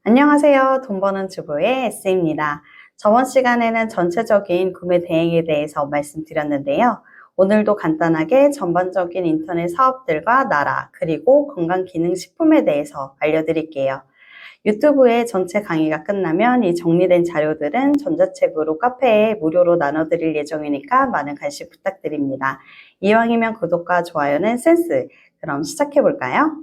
안녕하세요. 돈 버는 주부의 S입니다. 저번 시간에는 전체적인 구매 대행에 대해서 말씀드렸는데요. 오늘도 간단하게 전반적인 인터넷 사업들과 나라, 그리고 건강기능식품에 대해서 알려드릴게요. 유튜브에 전체 강의가 끝나면 이 정리된 자료들은 전자책으로 카페에 무료로 나눠드릴 예정이니까 많은 관심 부탁드립니다. 이왕이면 구독과 좋아요는 센스. 그럼 시작해볼까요?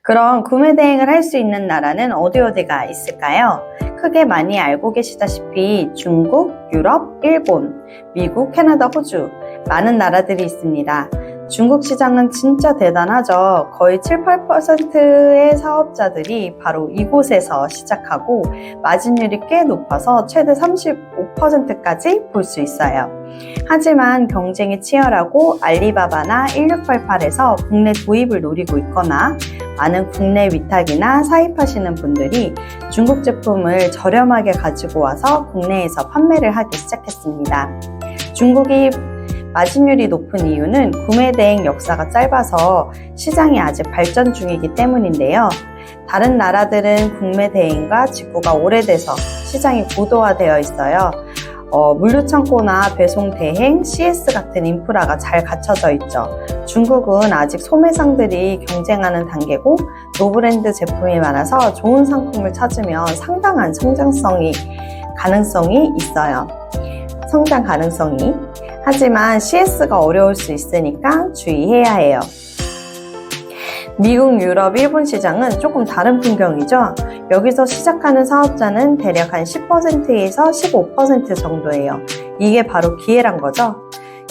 그럼 구매 대행을 할 수 있는 나라는 어디가 있을까요? 크게 많이 알고 계시다시피 중국, 유럽, 일본, 미국, 캐나다, 호주 많은 나라들이 있습니다. 중국 시장은 진짜 대단하죠. 거의 7, 8%의 사업자들이 바로 이곳에서 시작하고 마진율이 꽤 높아서 최대 35%까지 볼 수 있어요. 하지만 경쟁이 치열하고 알리바바나 1688에서 국내 도입을 노리고 있거나 많은 국내 위탁이나 사입하시는 분들이 중국 제품을 저렴하게 가지고 와서 국내에서 판매를 하기 시작했습니다. 중국이 마진율이 높은 이유는 구매 대행 역사가 짧아서 시장이 아직 발전 중이기 때문인데요. 다른 나라들은 구매 대행과 직구가 오래돼서 시장이 고도화되어 있어요. 물류창고나 배송 대행, CS 같은 인프라가 잘 갖춰져 있죠. 중국은 아직 소매상들이 경쟁하는 단계고 노브랜드 제품이 많아서 좋은 상품을 찾으면 상당한 성장 가능성이 있어요. 하지만 CS가 어려울 수 있으니까 주의해야 해요. 미국, 유럽, 일본 시장은 조금 다른 풍경이죠. 여기서 시작하는 사업자는 대략 한 10%에서 15% 정도예요. 이게 바로 기회란 거죠.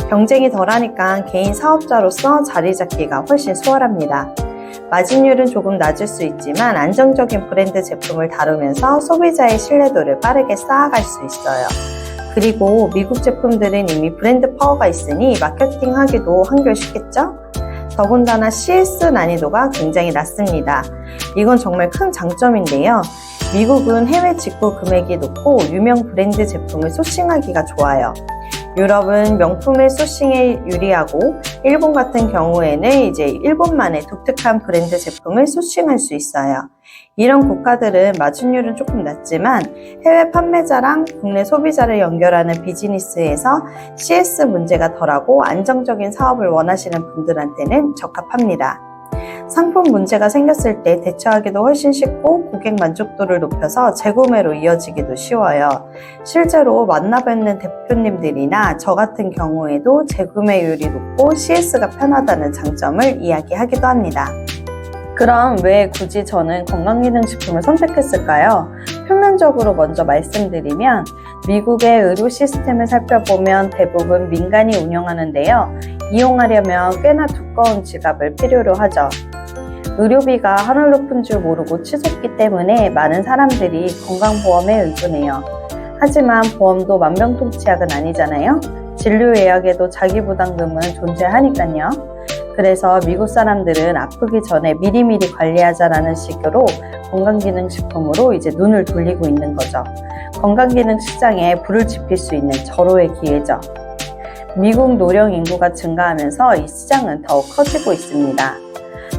경쟁이 덜하니까 개인 사업자로서 자리 잡기가 훨씬 수월합니다. 마진율은 조금 낮을 수 있지만 안정적인 브랜드 제품을 다루면서 소비자의 신뢰도를 빠르게 쌓아갈 수 있어요. 그리고 미국 제품들은 이미 브랜드 파워가 있으니 마케팅하기도 한결 쉽겠죠? 더군다나 CS 난이도가 굉장히 낮습니다. 이건 정말 큰 장점인데요. 미국은 해외 직구 금액이 높고 유명 브랜드 제품을 소싱하기가 좋아요. 유럽은 명품의 소싱에 유리하고 일본 같은 경우에는 이제 일본만의 독특한 브랜드 제품을 소싱할 수 있어요. 이런 국가들은 마진율은 조금 낮지만 해외 판매자랑 국내 소비자를 연결하는 비즈니스에서 CS 문제가 덜하고 안정적인 사업을 원하시는 분들한테는 적합합니다. 상품 문제가 생겼을 때 대처하기도 훨씬 쉽고 고객 만족도를 높여서 재구매로 이어지기도 쉬워요. 실제로 만나뵙는 대표님들이나 저 같은 경우에도 재구매율이 높고 CS가 편하다는 장점을 이야기하기도 합니다. 그럼 왜 굳이 저는 건강기능식품을 선택했을까요? 표면적으로 먼저 말씀드리면 미국의 의료 시스템을 살펴보면 대부분 민간이 운영하는데요. 이용하려면 꽤나 두꺼운 지갑을 필요로 하죠. 의료비가 하늘 높은 줄 모르고 치솟기 때문에 많은 사람들이 건강보험에 의존해요. 하지만 보험도 만병통치약은 아니잖아요. 진료 예약에도 자기부담금은 존재하니까요. 그래서 미국 사람들은 아프기 전에 미리미리 관리하자라는 식으로 건강기능식품으로 이제 눈을 돌리고 있는 거죠. 건강기능 시장에 불을 지필 수 있는 절호의 기회죠. 미국 노령 인구가 증가하면서 이 시장은 더욱 커지고 있습니다.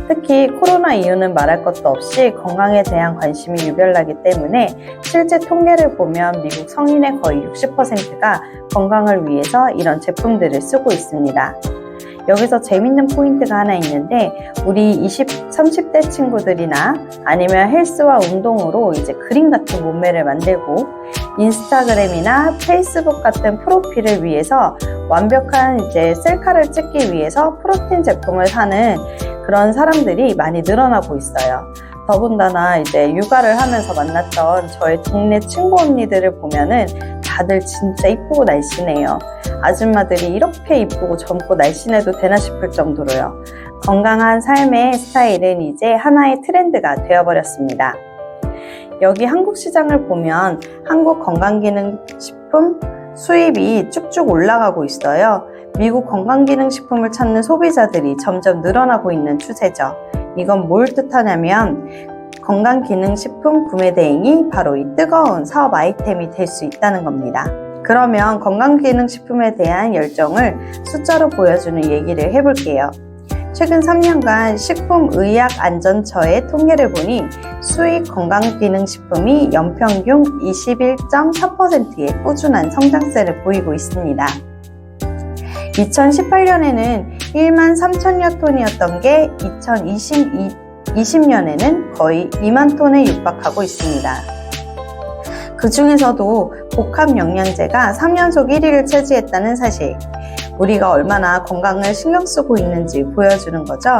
특히 코로나 이후는 말할 것도 없이 건강에 대한 관심이 유별나기 때문에 실제 통계를 보면 미국 성인의 거의 60%가 건강을 위해서 이런 제품들을 쓰고 있습니다. 여기서 재밌는 포인트가 하나 있는데 우리 20, 30대 친구들이나 아니면 헬스와 운동으로 이제 그림 같은 몸매를 만들고 인스타그램이나 페이스북 같은 프로필을 위해서 완벽한 이제 셀카를 찍기 위해서 프로틴 제품을 사는 그런 사람들이 많이 늘어나고 있어요. 더군다나 이제 육아를 하면서 만났던 저의 동네 친구 언니들을 보면은 다들 진짜 이쁘고 날씬해요. 아줌마들이 이렇게 이쁘고 젊고 날씬해도 되나 싶을 정도로요. 건강한 삶의 스타일은 이제 하나의 트렌드가 되어버렸습니다. 여기 한국 시장을 보면 한국 건강기능식품 수입이 쭉쭉 올라가고 있어요. 미국 건강기능식품을 찾는 소비자들이 점점 늘어나고 있는 추세죠. 이건 뭘 뜻하냐면 건강기능식품 구매 대행이 바로 이 뜨거운 사업 아이템이 될 수 있다는 겁니다. 그러면 건강기능식품에 대한 열정을 숫자로 보여주는 얘기를 해볼게요. 최근 3년간 식품의약안전처의 통계를 보니 수입 건강기능식품이 연평균 21.4%의 꾸준한 성장세를 보이고 있습니다. 2018년에는 1만 3천여 톤이었던 게 2020년에는 거의 2만 톤에 육박하고 있습니다. 그 중에서도 복합영양제가 3연속 1위를 차지했다는 사실, 우리가 얼마나 건강을 신경 쓰고 있는지 보여주는 거죠.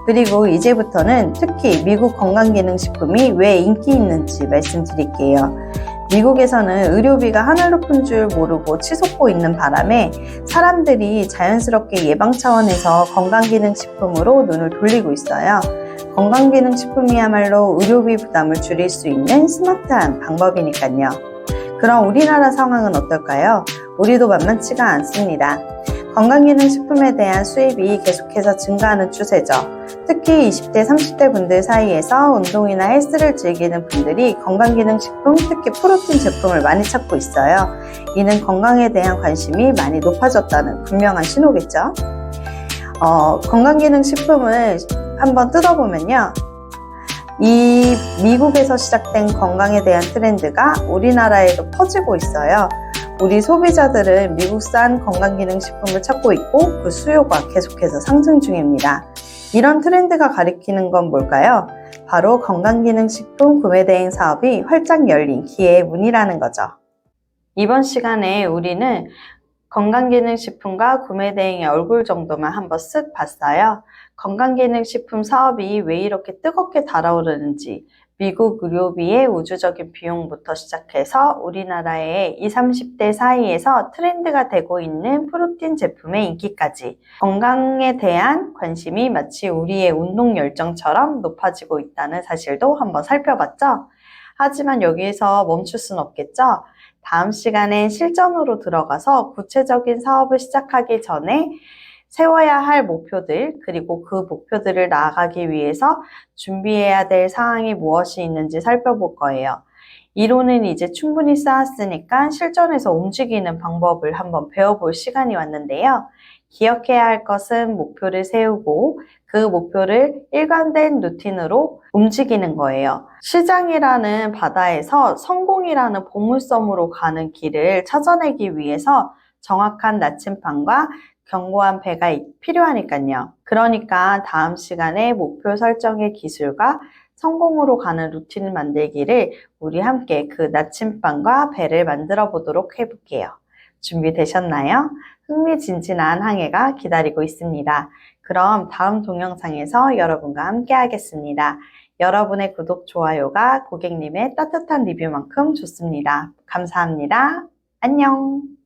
그리고 이제부터는 특히 미국 건강기능식품이 왜 인기 있는지 말씀드릴게요. 미국에서는 의료비가 하늘 높은 줄 모르고 치솟고 있는 바람에 사람들이 자연스럽게 예방 차원에서 건강기능식품으로 눈을 돌리고 있어요. 건강기능식품이야말로 의료비 부담을 줄일 수 있는 스마트한 방법이니까요. 그럼 우리나라 상황은 어떨까요? 우리도 만만치가 않습니다. 건강기능식품에 대한 수입이 계속해서 증가하는 추세죠. 특히 20대, 30대 분들 사이에서 운동이나 헬스를 즐기는 분들이 건강기능식품, 특히 프로틴 제품을 많이 찾고 있어요. 이는 건강에 대한 관심이 많이 높아졌다는 분명한 신호겠죠. 건강기능식품을 한번 뜯어보면요. 이 미국에서 시작된 건강에 대한 트렌드가 우리나라에도 퍼지고 있어요. 우리 소비자들은 미국산 건강기능식품을 찾고 있고 그 수요가 계속해서 상승 중입니다. 이런 트렌드가 가리키는 건 뭘까요? 바로 건강기능식품 구매대행 사업이 활짝 열린 기회의 문이라는 거죠. 이번 시간에 우리는 건강기능식품과 구매대행의 얼굴 정도만 한번 쓱 봤어요. 건강기능식품 사업이 왜 이렇게 뜨겁게 달아오르는지, 미국 의료비의 우주적인 비용부터 시작해서 우리나라의 20, 30대 사이에서 트렌드가 되고 있는 프로틴 제품의 인기까지, 건강에 대한 관심이 마치 우리의 운동 열정처럼 높아지고 있다는 사실도 한번 살펴봤죠. 하지만 여기에서 멈출 순 없겠죠. 다음 시간엔 실전으로 들어가서 구체적인 사업을 시작하기 전에 세워야 할 목표들, 그리고 그 목표들을 나아가기 위해서 준비해야 될 사항이 무엇이 있는지 살펴볼 거예요. 이론은 이제 충분히 쌓았으니까 실전에서 움직이는 방법을 한번 배워볼 시간이 왔는데요. 기억해야 할 것은 목표를 세우고 그 목표를 일관된 루틴으로 움직이는 거예요. 시장이라는 바다에서 성공이라는 보물섬으로 가는 길을 찾아내기 위해서 정확한 나침반과 견고한 배가 필요하니까요. 그러니까 다음 시간에 목표 설정의 기술과 성공으로 가는 루틴 만들기를 우리 함께 그 나침반과 배를 만들어 보도록 해볼게요. 준비되셨나요? 흥미진진한 항해가 기다리고 있습니다. 그럼 다음 동영상에서 여러분과 함께 하겠습니다. 여러분의 구독, 좋아요가 고객님의 따뜻한 리뷰만큼 좋습니다. 감사합니다. 안녕!